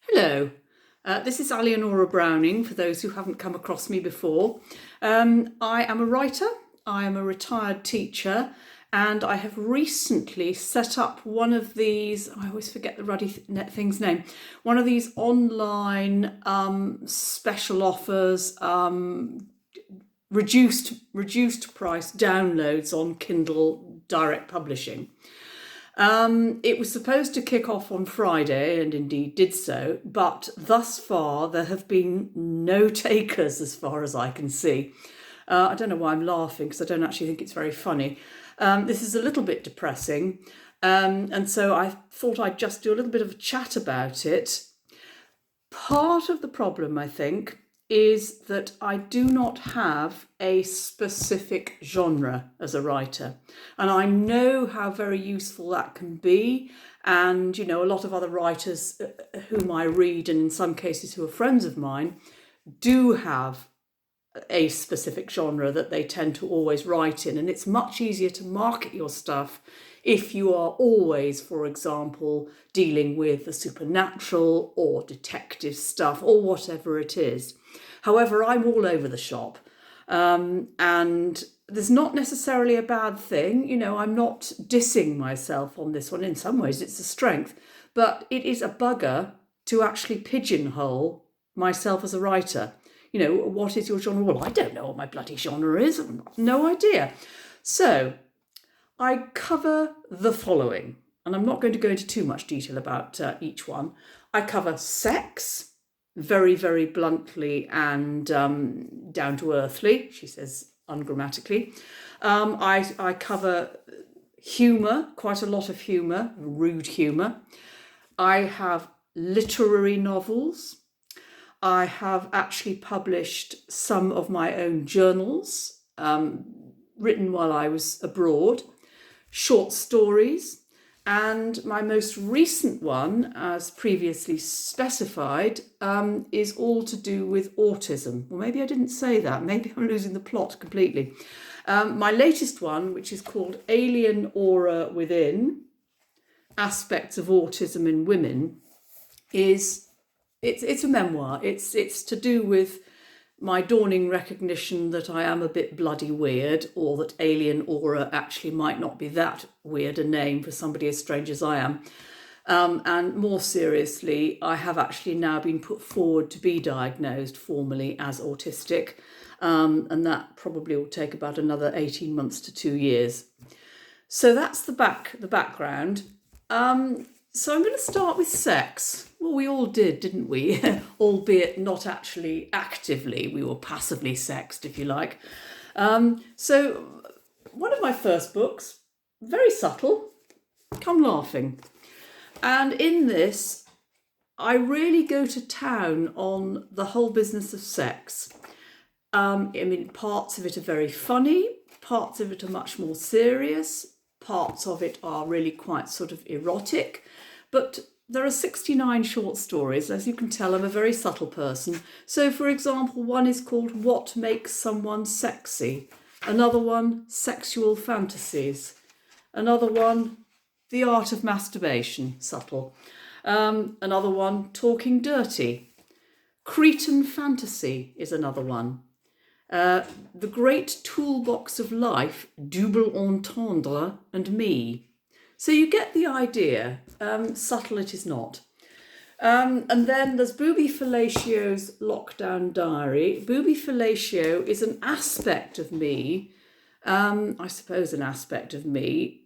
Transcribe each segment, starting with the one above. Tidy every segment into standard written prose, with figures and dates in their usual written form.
Hello, this is Eleonora Browning, for those who haven't come across me before. I am a writer, I am a retired teacher, and I have recently set up one of these, I always forget the ruddy thing's name, one of these online special offers, reduced price downloads on Kindle Direct Publishing. It was supposed to kick off on Friday, and indeed did so, but thus far there have been no takers as far as I can see. I don't know why I'm laughing, because I don't actually think it's very funny. This is a little bit depressing, and so I thought I'd just do a little bit of a chat about it. Part of the problem, I think, is that I do not have a specific genre as a writer. And I know how very useful that can be. And, you know, a lot of other writers whom I read, and in some cases who are friends of mine, do have a specific genre that they tend to always write in. And it's much easier to market your stuff if you are always, for example, dealing with the supernatural or detective stuff or whatever it is. However, I'm all over the shop, and there's not necessarily a bad thing. You know, I'm not dissing myself on this one. In some ways, it's a strength, but it is a bugger to actually pigeonhole myself as a writer. You know, what is your genre? Well, I don't know what my bloody genre is. I've no idea. So I cover the following, and I'm not going to go into too much detail about each one. I cover sex, very, very bluntly and down to earthly, she says ungrammatically. I cover humour, quite a lot of humour, rude humour. I have literary novels. I have actually published some of my own journals, written while I was abroad, short stories, and my most recent one, as previously specified, is all to do with autism. Well, maybe I didn't say that. Maybe I'm losing the plot completely. My latest one, which is called Alien Aura Within, Aspects of Autism in Women, it's a memoir. It's to do with my dawning recognition that I am a bit bloody weird, or that alien aura actually might not be that weird a name for somebody as strange as I am. And more seriously, I have actually now been put forward to be diagnosed formally as autistic, and that probably will take about another 18 months to 2 years. So that's the background. So I'm going to start with sex. Well, we all did, didn't we? Albeit not actually actively. We were passively sexed, if you like. So one of my first books, very subtle, Come Laughing. And in this, I really go to town on the whole business of sex. I mean, parts of it are very funny, parts of it are much more serious, parts of it are really quite sort of erotic, but there are 69 short stories. As you can tell, I'm a very subtle person. So, for example, one is called What Makes Someone Sexy. Another one, Sexual Fantasies. Another one, The Art of Masturbation, subtle. Another one, Talking Dirty. Cretan Fantasy is another one. The Great Toolbox of Life, Double Entendre, and Me. So you get the idea. Subtle it is not. And then there's Booby Fellatio's Lockdown Diary. Booby Fellatio is an aspect of me, I suppose an aspect of me,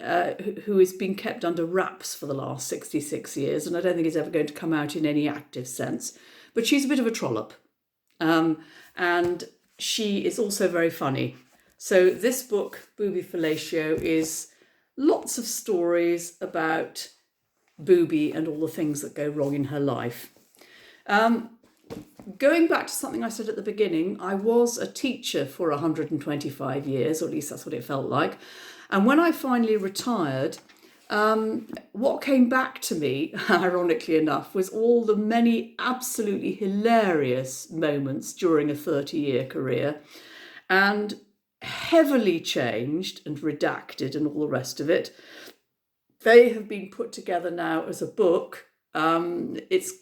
who has been kept under wraps for the last 66 years, and I don't think it's ever going to come out in any active sense. But she's a bit of a trollop. And she is also very funny. So this book, Booby Fellatio, is lots of stories about Booby and all the things that go wrong in her life. Going back to something I said at the beginning, I was a teacher for 125 years, or at least that's what it felt like. And when I finally retired, what came back to me, ironically enough, was all the many absolutely hilarious moments during a 30-year career, and heavily changed and redacted and all the rest of it. They have been put together now as a book, It's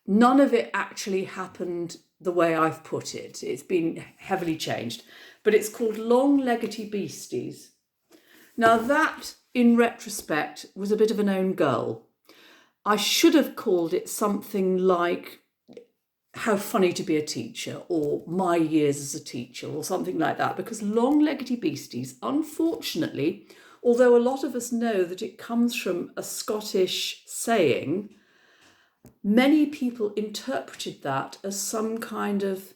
none of it actually happened the way I've put it. It's been heavily changed, but it's called Long-Leggedy Beasties. Now that, in retrospect, was a bit of an own goal. I should have called it something like How Funny to Be a Teacher, or My Years as a Teacher, or something like that, because Long-Leggedy Beasties, unfortunately, although a lot of us know that it comes from a Scottish saying, many people interpreted that as some kind of,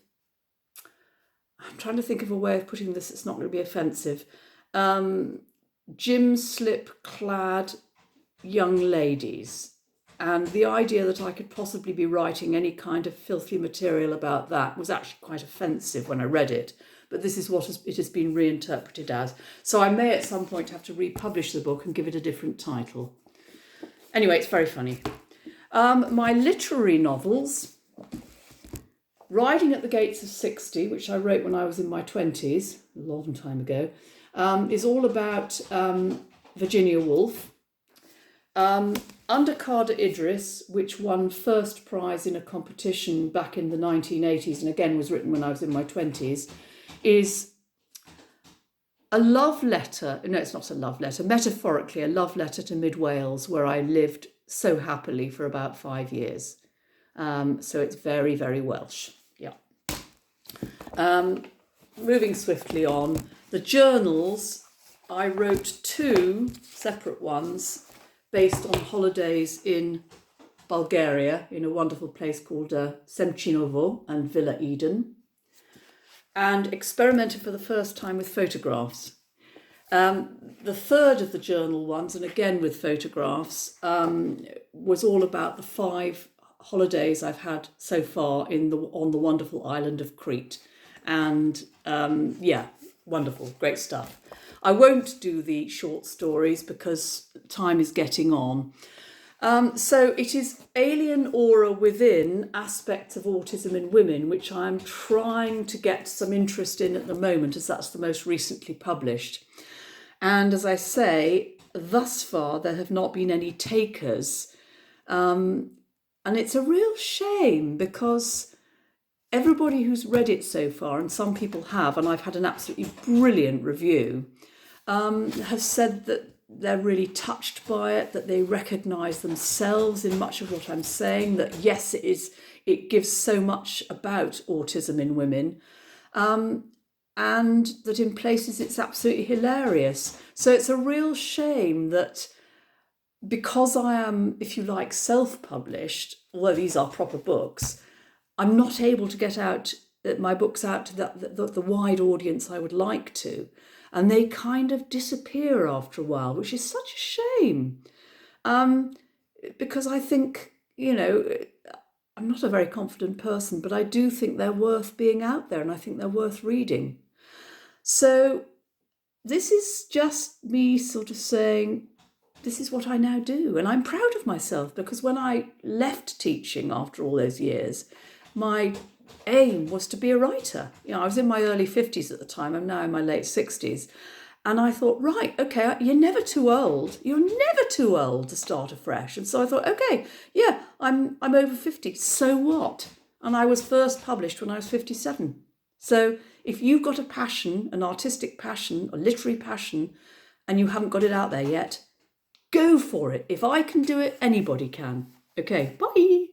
I'm trying to think of a way of putting this that's not going to be offensive, gym slip clad young ladies. And the idea that I could possibly be writing any kind of filthy material about that was actually quite offensive when I read it. But this is what it has been reinterpreted as. So I may at some point have to republish the book and give it a different title. Anyway, it's very funny. My literary novels, Riding at the Gates of 60, which I wrote when I was in my 20s, a long time ago, is all about Virginia Woolf. Under Carter Idris, which won first prize in a competition back in the 1980s, and again was written when I was in my 20s, is a love letter. No, it's not a love letter. Metaphorically, a love letter to Mid Wales, where I lived so happily for about 5 years. So it's very, very Welsh. Yeah. Moving swiftly on, the journals, I wrote 2 separate ones based on holidays in Bulgaria, in a wonderful place called Semchinovo and Villa Eden, and experimented for the first time with photographs. The third of the journal ones, and again with photographs, was all about the 5 holidays I've had so far on the wonderful island of Crete. And wonderful, great stuff. I won't do the short stories because time is getting on. So it is Alien Aura Within, Aspects of Autism in Women, which I'm trying to get some interest in at the moment, as that's the most recently published. And as I say, thus far there have not been any takers. And it's a real shame, because everybody who's read it so far, and some people have, and I've had an absolutely brilliant review, have said that they're really touched by it, that they recognise themselves in much of what I'm saying, that yes, it gives so much about autism in women, and that in places it's absolutely hilarious. So it's a real shame that because I am, if you like, self-published, although these are proper books, I'm not able to get my books out to the wide audience I would like to. And they kind of disappear after a while, which is such a shame. Because I think, I'm not a very confident person, but I do think they're worth being out there, and I think they're worth reading. So this is just me sort of saying, this is what I now do. And I'm proud of myself, because when I left teaching after all those years, my aim was to be a writer. I was in my early 50s at the time. I'm now in my late 60s. And I thought, right, okay, you're never too old. You're never too old to start afresh. And so I thought, okay, yeah, I'm over 50. So what? And I was first published when I was 57. So if you've got a passion, an artistic passion, a literary passion, and you haven't got it out there yet, go for it. If I can do it, anybody can. Okay, bye.